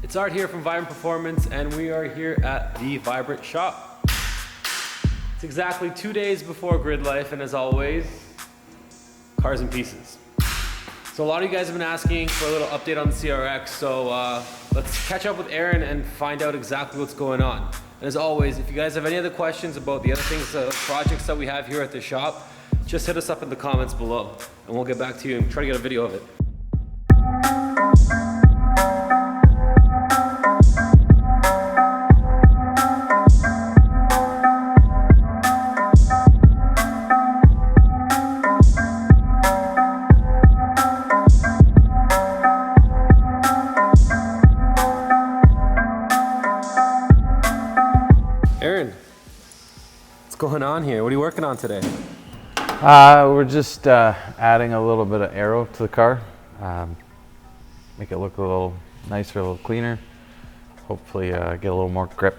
It's Art here from Vibrant Performance, and we are here at the Vibrant Shop. It's exactly 2 days before Gridlife, and as always, cars in pieces. So a lot of you guys have been asking for a little update on the CRX, so let's catch up with Aaron and find out exactly what's going on. And as always, if you guys have any other questions about the other things, projects that we have here at the shop, just hit us up in the comments below, and we'll get back to you and try to get a video of it. Aaron, what's going on here? What are you working on today? We're just adding a little bit of aero to the car, make it look a little nicer, a little cleaner, hopefully get a little more grip.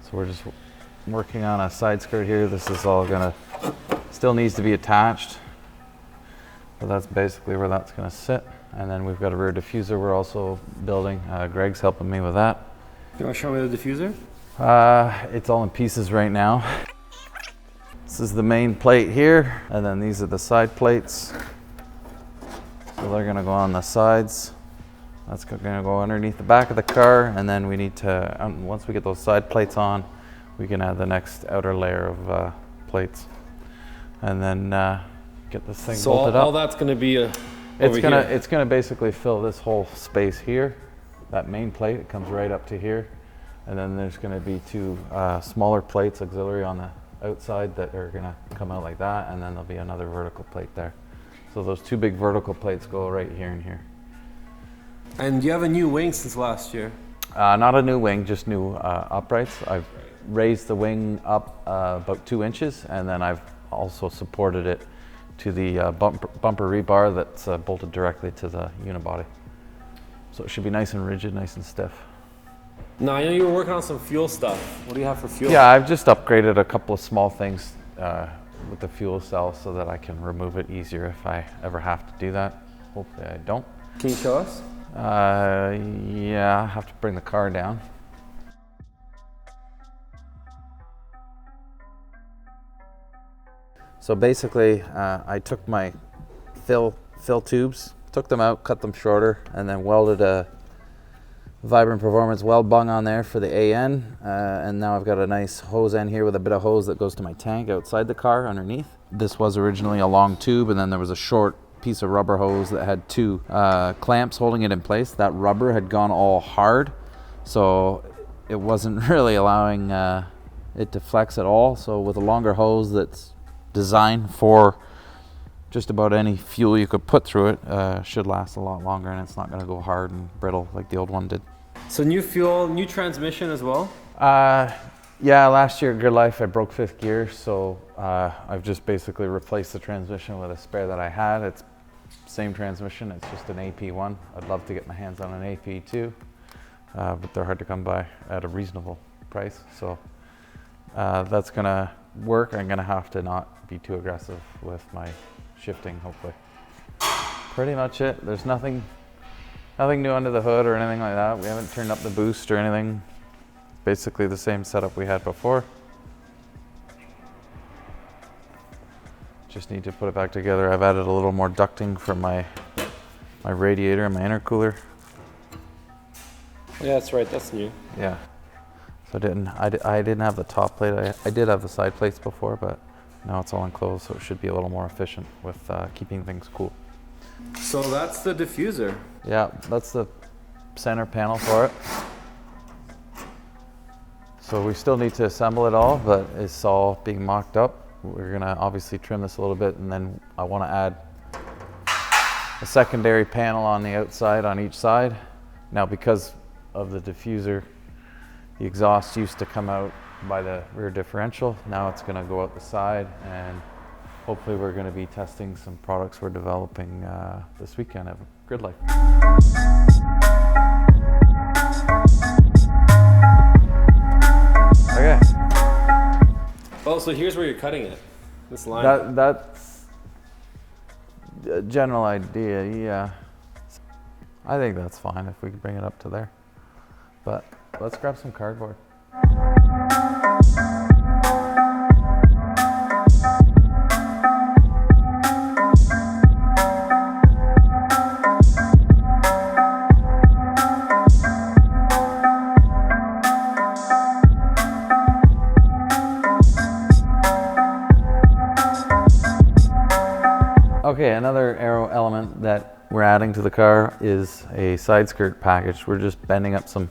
So we're just working on a side skirt here. This is all still needs to be attached, but that's basically where that's gonna sit. And then we've got a rear diffuser we're also building. Greg's helping me with that. You wanna show me the diffuser? It's all in pieces right now. This is the main plate here, and then these are the side plates. So they're gonna go on the sides. That's gonna go underneath the back of the car, and then we need to, once we get those side plates on, we can add the next outer layer of plates. And then get this thing bolted up. So all that's gonna be It's gonna basically fill this whole space here. That main plate, it comes right up to here. And then there's going to be two smaller plates auxiliary on the outside that are going to come out like that, and then there'll be another vertical plate there. So those two big vertical plates go right here and here. And you have a new wing since last year? Not a new wing, just new uprights. I've raised the wing up about 2 inches, and then I've also supported it to the bumper rebar that's bolted directly to the unibody. So it should be nice and rigid, nice and stiff. No, I know you were working on some fuel stuff. What do you have for fuel? Yeah, I've just upgraded a couple of small things with the fuel cell so that I can remove it easier if I ever have to do that. Hopefully I don't. Can you show us? Yeah, I have to bring the car down. So basically, I took my fill tubes, took them out, cut them shorter, and then welded a Vibrant Performance weld bung on there for the AN, and now I've got a nice hose end here with a bit of hose that goes to my tank outside the car underneath. This was originally a long tube, and then there was a short piece of rubber hose that had two clamps holding it in place. That rubber had gone all hard, so it wasn't really allowing it to flex at all. So with a longer hose that's designed for just about any fuel you could put through it, should last a lot longer, and it's not going to go hard and brittle like the old one did. So new fuel, new transmission as well? Yeah, last year at Gridlife I broke 5th gear, so I've just basically replaced the transmission with a spare that I had. It's same transmission, it's just an AP1. I'd love to get my hands on an AP2, but they're hard to come by at a reasonable price. So that's gonna work. I'm gonna have to not be too aggressive with my shifting, hopefully. Pretty much it. There's nothing new under the hood or anything like that. We haven't turned up the boost or anything. Basically the same setup we had before. Just need to put it back together. I've added a little more ducting for my radiator and my intercooler. Yeah, that's right, that's new. Yeah. So I didn't have the top plate. I did have the side plates before, but now it's all enclosed, so it should be a little more efficient with keeping things cool. So that's the diffuser. Yeah, that's the center panel for it. So we still need to assemble it all, but it's all being mocked up. We're gonna obviously trim this a little bit, and then I want to add a secondary panel on the outside on each side. Now, because of the diffuser, the exhaust used to come out by the rear differential. Now it's gonna go out the side, and hopefully we're going to be testing some products we're developing this weekend at Gridlife. Okay. Oh, so here's where you're cutting it. This line. That's a general idea, yeah. I think that's fine if we can bring it up to there. But let's grab some cardboard. Okay, another aero element that we're adding to the car is a side skirt package. We're just bending up some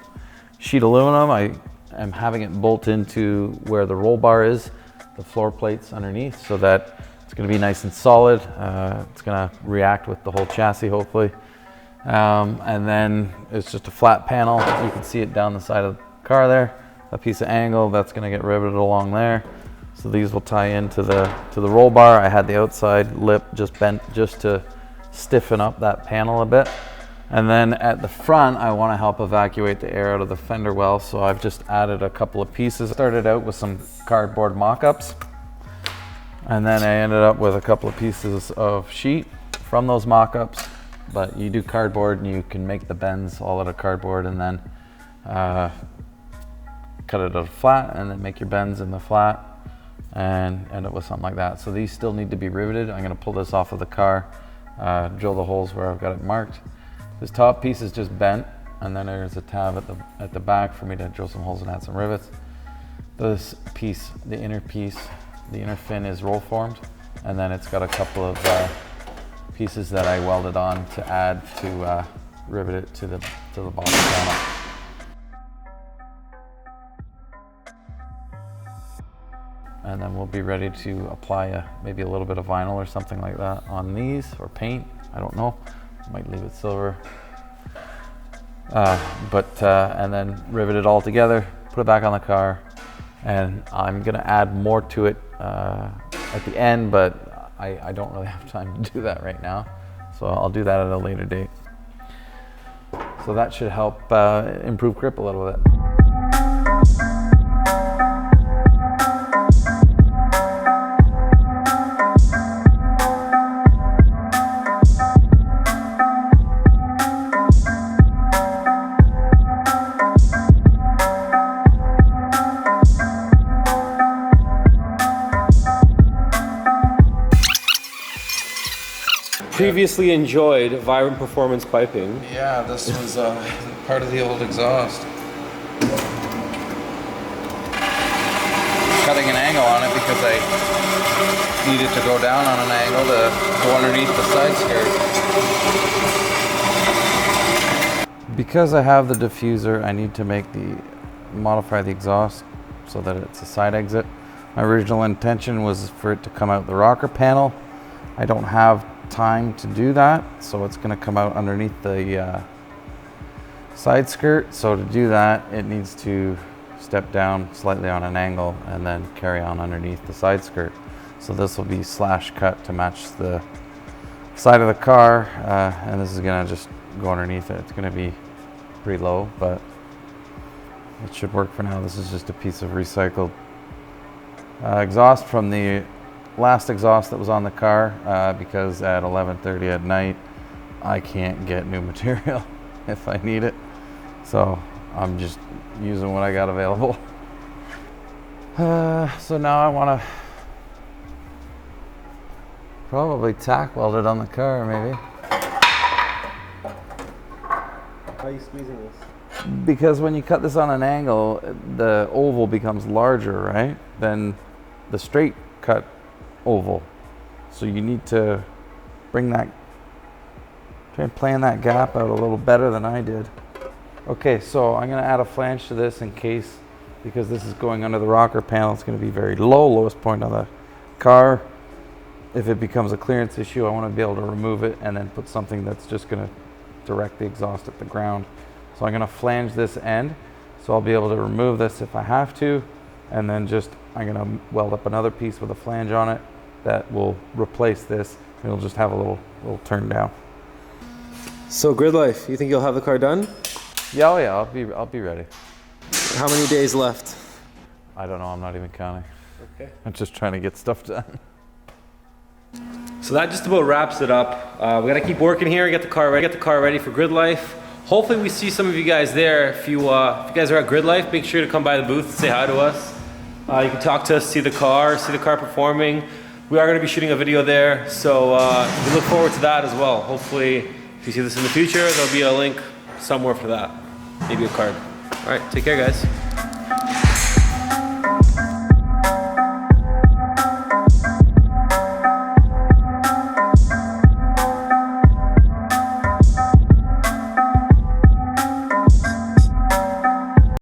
sheet aluminum. I am having it bolt into where the roll bar is, the floor plates underneath, so that it's going to be nice and solid. It's going to react with the whole chassis, hopefully. And then it's just a flat panel. You can see it down the side of the car there. A piece of angle that's going to get riveted along there. So these will tie into the roll bar. I had the outside lip just bent just to stiffen up that panel a bit. And then at the front, I want to help evacuate the air out of the fender well. So I've just added a couple of pieces. Started out with some cardboard mock-ups. And then I ended up with a couple of pieces of sheet from those mock-ups. But you do cardboard and you can make the bends all out of cardboard and then cut it out flat and then make your bends in the flat and end up with something like that. So these still need to be riveted. I'm gonna pull this off of the car, drill the holes where I've got it marked. This top piece is just bent, and then there's a tab at the back for me to drill some holes and add some rivets. This piece, the inner fin is roll formed, and then it's got a couple of pieces that I welded on to add to rivet it to the bottom panel. And then we'll be ready to apply maybe a little bit of vinyl or something like that on these, or paint, I don't know. Might leave it silver. And then rivet it all together, put it back on the car, and I'm gonna add more to it at the end, but I don't really have time to do that right now. So I'll do that at a later date. So that should help improve grip a little bit. Previously enjoyed Vibrant Performance piping. Yeah, this was part of the old exhaust. Cutting an angle on it because I needed to go down on an angle to go underneath the side skirt. Because I have the diffuser, I need to modify the exhaust so that it's a side exit. My original intention was for it to come out the rocker panel. I don't have time to do that, so it's going to come out underneath the side skirt. So to do that, it needs to step down slightly on an angle and then carry on underneath the side skirt. So this will be slash cut to match the side of the car, and this is going to just go underneath it. It's going to be pretty low, but it should work for now. This is just a piece of recycled exhaust from the last exhaust that was on the car, because at 11:30 at night I can't get new material if I need it, so I'm just using what I got available. So now I want to probably tack weld it on the car, maybe. How are you squeezing this? Because when you cut this on an angle, the oval becomes larger, right, than the straight cut oval. So you need to try and plan that gap out a little better than I did. Okay, so I'm going to add a flange to this in case, because this is going under the rocker panel, it's going to be very low, lowest point on the car. If it becomes a clearance issue, I want to be able to remove it and then put something that's just going to direct the exhaust at the ground. So I'm going to flange this end, so I'll be able to remove this if I have to, and then I'm going to weld up another piece with a flange on it that will replace this, and it'll just have a little turn down. So Gridlife, you think you'll have the car done? Yeah, oh yeah, I'll be ready. How many days left? I don't know, I'm not even counting. Okay. I'm just trying to get stuff done. So that just about wraps it up. We gotta keep working here, get the car ready for Gridlife. Hopefully we see some of you guys there. If you guys are at Gridlife, make sure to come by the booth and say hi to us. You can talk to us, see the car performing. We are gonna be shooting a video there, so we look forward to that as well. Hopefully, if you see this in the future, there'll be a link somewhere for that. Maybe a card. All right, take care guys.